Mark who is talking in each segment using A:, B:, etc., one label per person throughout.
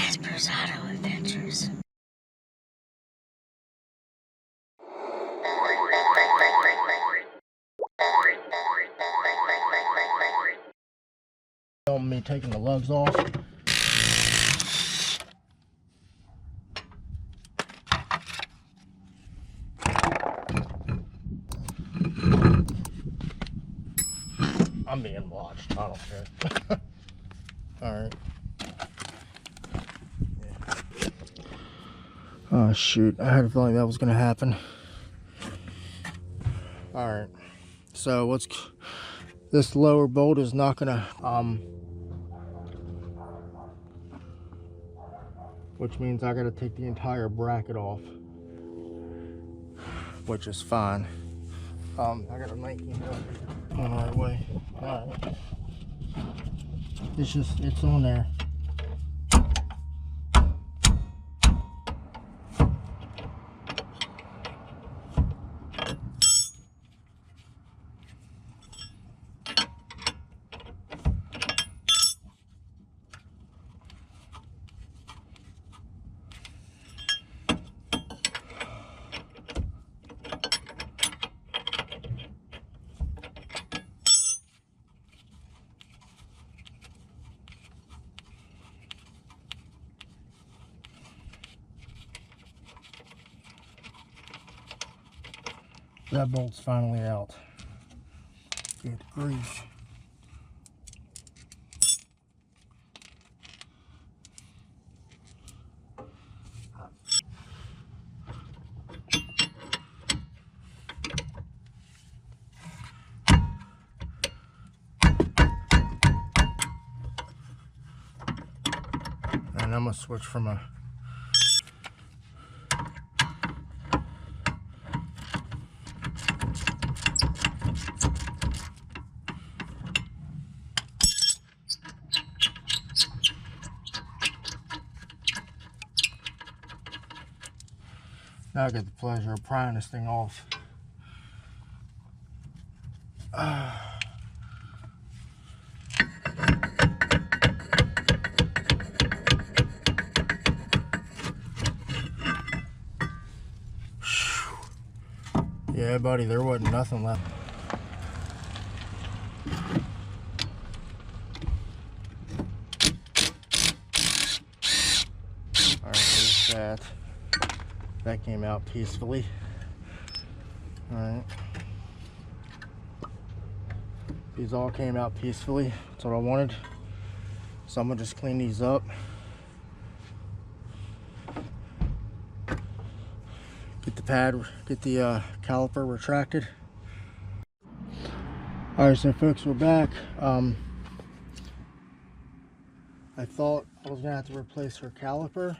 A: Casper's Auto Adventures.
B: Me taking the lugs off. I'm being watched. I don't care. Alright. Yeah. Oh shoot, I had a feeling that was gonna happen. Alright. So this lower bolt is not gonna which means I gotta take the entire bracket off, which is fine. I got a 19 on the right way. Alright. It's on there. That bolt's finally out. Good grief. And I'm gonna switch from a now I get the pleasure of prying this thing off. Yeah, buddy, there wasn't nothing left. Alright, there's that. That came out peacefully. Alright. These all came out peacefully. That's what I wanted. So I'm gonna just clean these up. Get the caliper retracted. Alright, so folks, we're back. I thought I was gonna have to replace her caliper.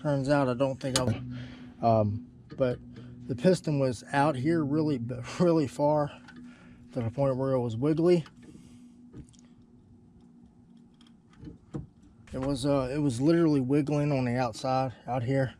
B: Turns out I don't think I will. But the piston was out here really far, to the point where it was wiggly. It was literally wiggling on the outside out here,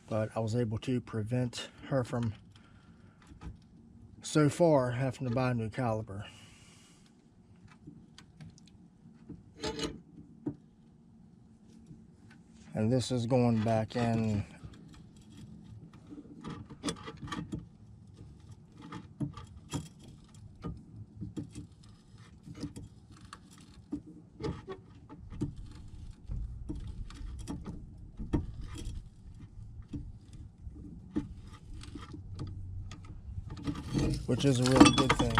B: but I was able to prevent her from so far having to buy a new caliper. And this is going back in. Which is a really good thing.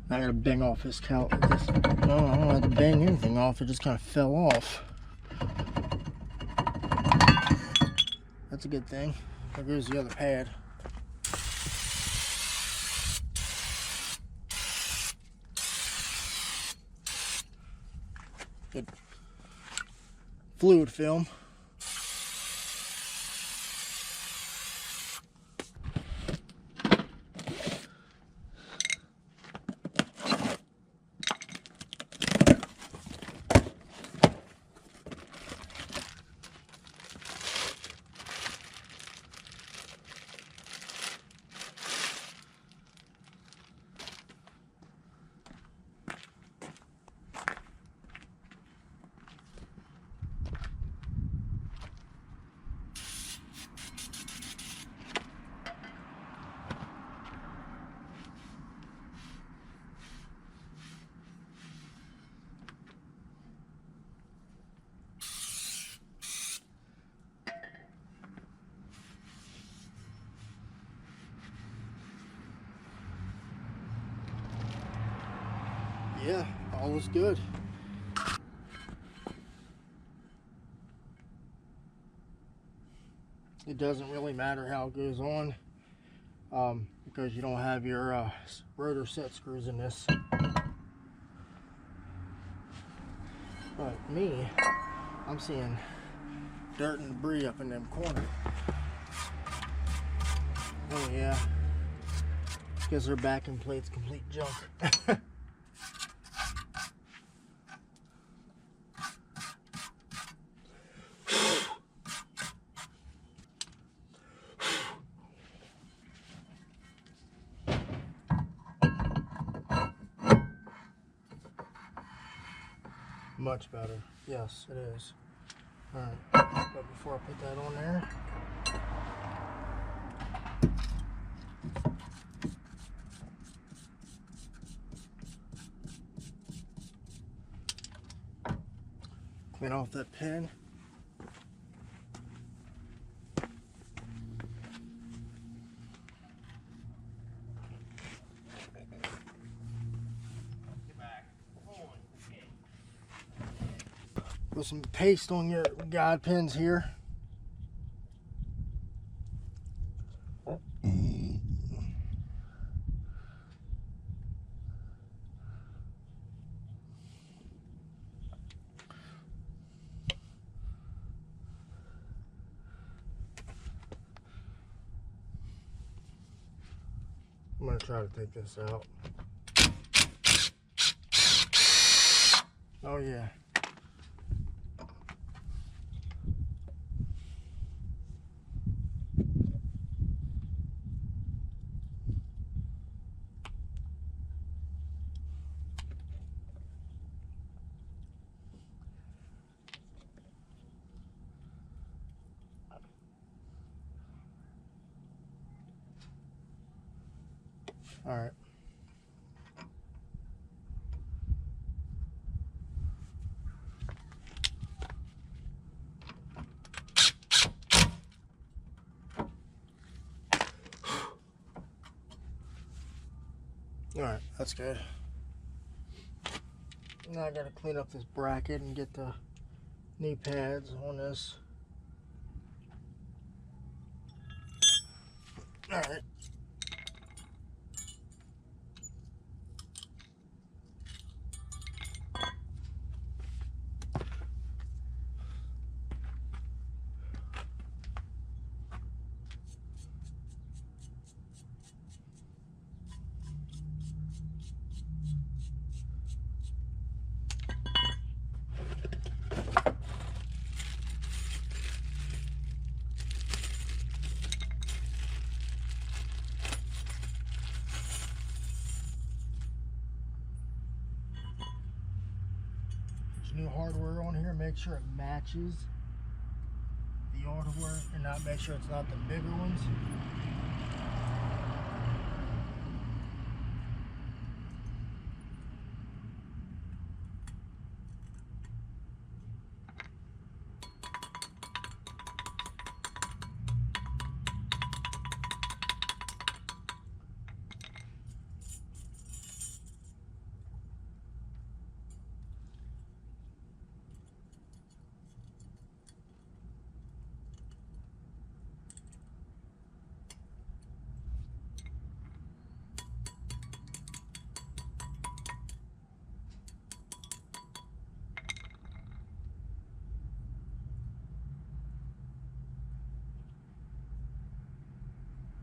B: I gotta bang off this caliper. No, I don't have to bang anything off. It just kind of fell off. That's a good thing. There goes the other pad. Good fluid film. yeah, all is good. It doesn't really matter how it goes on because you don't have your rotor set screws in this. But me, I'm seeing dirt and debris up in them corners. Oh yeah, because their backing plate's complete junk. Much better. Yes, it is. Alright, but before I put that on there, clean off that pin. Put some paste on your guide pins here. I'm going to try to take this out. Oh yeah. All right. All right, that's good. Now I gotta clean up this bracket and get the knee pads on this. All right. New hardware on here, make sure it matches the hardware and not make sure it's not the bigger ones.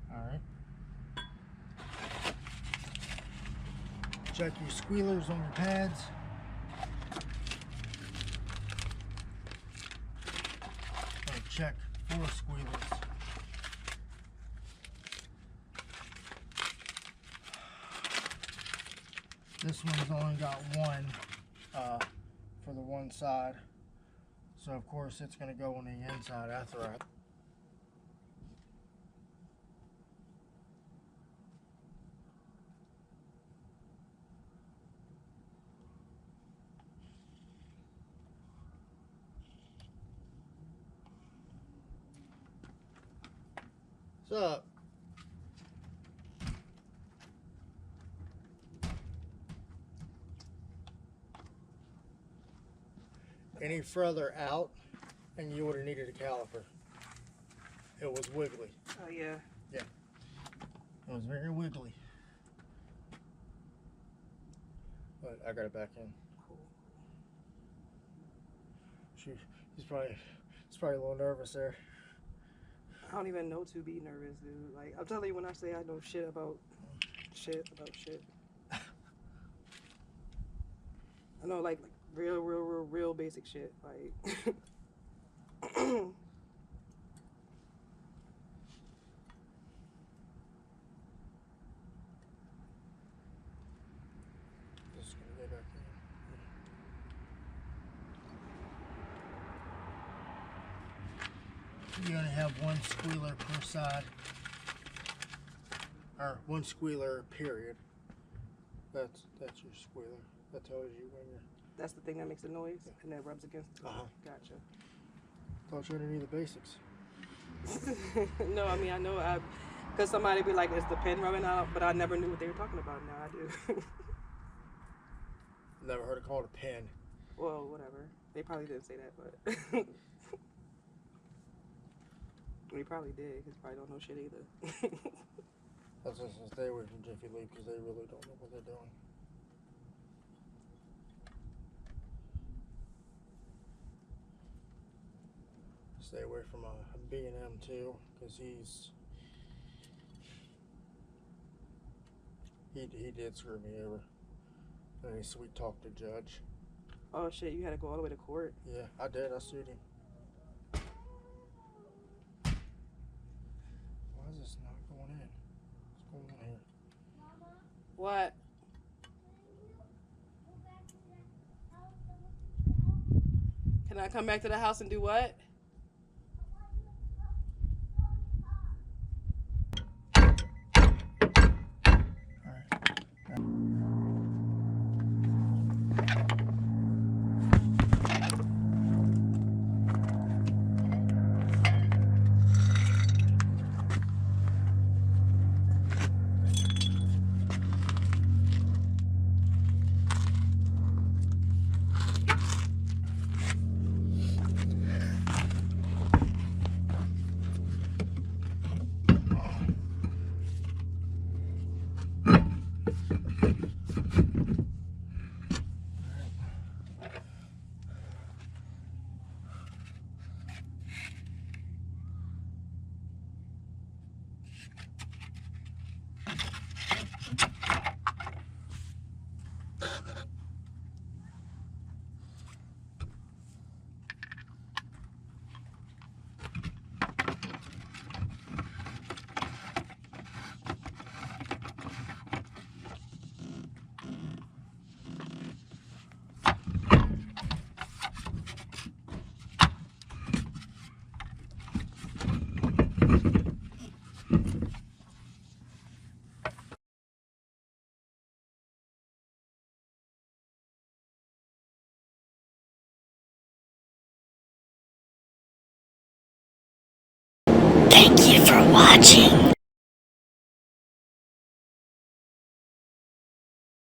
B: All right. Check your squealers on your pads. And check for squealers. This one's only got one for the one side. So of course it's going to go on the inside after I What's up? any further out and you would have needed a caliper. It was wiggly.
C: Oh yeah.
B: Yeah. It was very wiggly. But I got it back in.
C: Cool.
B: He's probably a little nervous there.
C: I don't even know to be nervous, dude. Like, I'm telling you, when I say I know shit about shit. I know like real basic shit. Like
B: Just gonna get back in. You only have one squealer per side. Or one squealer period. That's your squealer. That tells you when you're.
C: that's the thing that makes the noise and that rubs against it. Gotcha.
B: Thought you knew the basics.
C: No, I mean I know because somebody be like, "Is the pen rubbing out?" But I never knew what they were talking about. Now I do.
B: Never heard it called a pen.
C: Well, whatever. They probably didn't say that, but we probably did. Because probably don't know shit either.
B: That's just to stay away from Jiffy Lube because they really don't know what they're doing. Stay away from a B&M too, because he did screw me over. And he sweet talked the judge.
C: Oh shit! You had to go all the way to court.
B: Yeah, I did. I sued him. Why is this not going in? What's going on here?
C: What? Can I come back to the house and do what?
A: Thank you for watching.